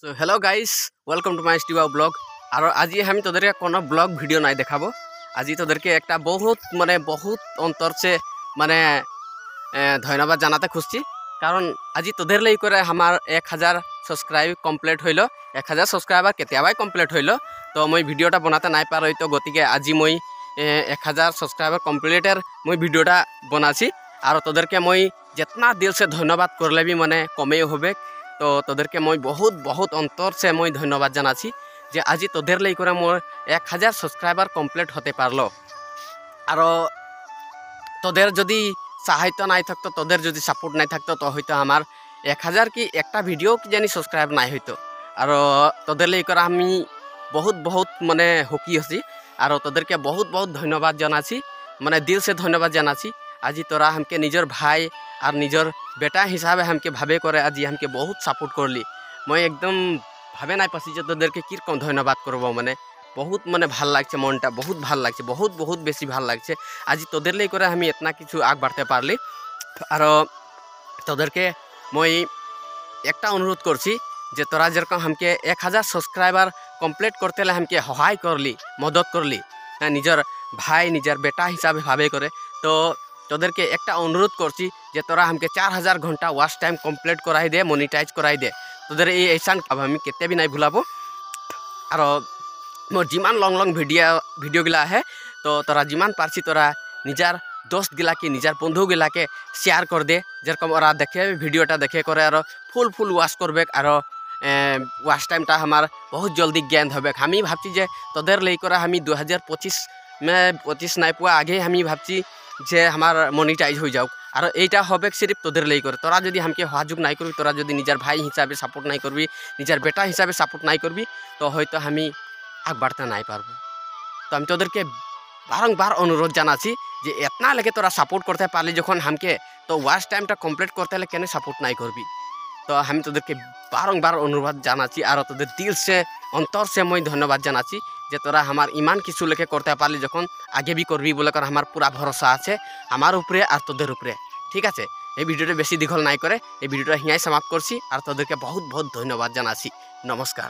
So hello' guys welcome to my স্টিভা blog. আর আজি আমি তোদেরকে কোনো ব্লগ ভিডিও নাই দেখাবো। আজি তোদেরকে একটা বহুত অন্তরছে ধন্যবাদ জানাতে খুঁজছি, কারণ আজি তোদের লাই করে আমার 1000 সাবস্ক্রাইব কমপ্লিট হইল। 1000 সাবস্ক্রাইবার কেতিয়াবাই কমপ্লিট হইল, তো মই ভিডিওটা বনাতে নাই পার হইতো, গতিকে আজি মই 1000 সাবস্ক্রাইবার কমপ্লিটের মই ভিডিওটা বনাছি। আর তোদেরকে মই যেতনা দিল সে ধন্যবাদ করলে বি মানে কমেই হবে। তো তোদেরকে মই বহুত অন্তর সে মই ধন্যবাদ জানাছি যে আজি তোদের লাই করে মোর 1000 সাবস্ক্রাইবার কমপ্লিট হতে পারলো। আর তোদের যদি সাহায্য নাই থাকতো, তোদের যদি সাপোর্ট নাই থাকতো, তো হয়তো আমার 1000 কি একটা ভিডিও কি জানি সাবস্ক্রাইব নাই হইতো। আর তোদের লাই করে আমি বহুত মানে হকি আছি। আর তোদেরকে বহুত ধন্যবাদ জানাছি, মানে দিল সে ধন্যবাদ জানাছি। আজি তোরা हमके নিজের ভাই আর নিজের বেটা হিসাবে हमके ভাবে করে আজি हमके বহুত সাপোর্ট করলি। মই একদম ভাবে নাই পাছি যে তোদেরকে কীরকম ধন্যবাদ করব, মানে বহুত মানে ভাল লাগছে, মনটা বহুত ভাল লাগছে, বহুত বেশি ভাল লাগছে। আজি তোদের লাই করে আমি এতনা কিছু আগ বাড়তে পারলি। আর তোদেরকে মই একটা অনুরোধ করছি যে তোরা যেরকম हमके 1000 সাবস্ক্রাইবার কমপ্লিট করতে হলে हमके সহায় করলি, মদত করলি, হ্যাঁ নিজের ভাই নিজের বেটা হিসাবে ভাবে করে। তো তোদেরকে একটা অনুরোধ করছি যে তোরা हमके 4000 ঘন্টা ওয়াচ টাইম কমপ্লিট করাই দে, মনিটাইজ করাই দে। তোদের এই এহসান আমি কেতে বি নাই ভুলাবো। আর মোর যিমান লং ভিডিওগুলা আহে, তো তোরা যিমান পারছি তোরা নিজের দোস্তগুলাকে নিজের বন্ধুগুলাকে শেয়ার কর দে, যেরকম ওরা দেখে ভিডিওটা দেখে করে আর ফুল ওয়াচ করবে। আর ওয়াচ টাইমটা আমার বহুত জলদি জ্ঞান হবে। আমি ভাবছি যে তোদের লাই করে আমি 2025 নাই পোৱা আগে আমি ভাবছি যে আমার মনিটাইজ হয়ে যাওক। আর এইটা হবে সিরিফ তোদের লাই করে। তোরা যদি हमके সহযোগ নাই করবি, তোরা যদি নিজের ভাই হিসাবে সাপোর্ট নাই করবি, নিজের বেটা হিসাবে সাপোর্ট নাই করবি, তো হয়তো আমি আগ বাড়তে নাই পারবো। তো আমি তোদেরকে বারংবার অনুরোধ জানাচ্ছি যে এতনা লেগে তোরা সাপোর্ট করতে পারলি যখন हमके, তো ওয়াচ টাইমটা কমপ্লিট করতে হলে কেন সাপোর্ট নাই করবি। তো আমি তোদেরকে বারংবার অনুরোধ জানাচ্ছি, আর তোদের দিল সে অন্তর সে মই ধন্যবাদ জানাচ্ছি যে তোরা আমার ইমান কিছু লেখে করতে পারলি যখন, আগে বি করবি বলে কারণ আমার পুরা ভরসা আছে আমার উপরে আর তোদের উপরে। ঠিক আছে, এই ভিডিওটা বেশি দীঘল নাই করে এই ভিডিওটা হিয়াই সমাপ্ত করছি। আর তোদেরকে বহুত ধন্যবাদ জানাচ্ছি। নমস্কার।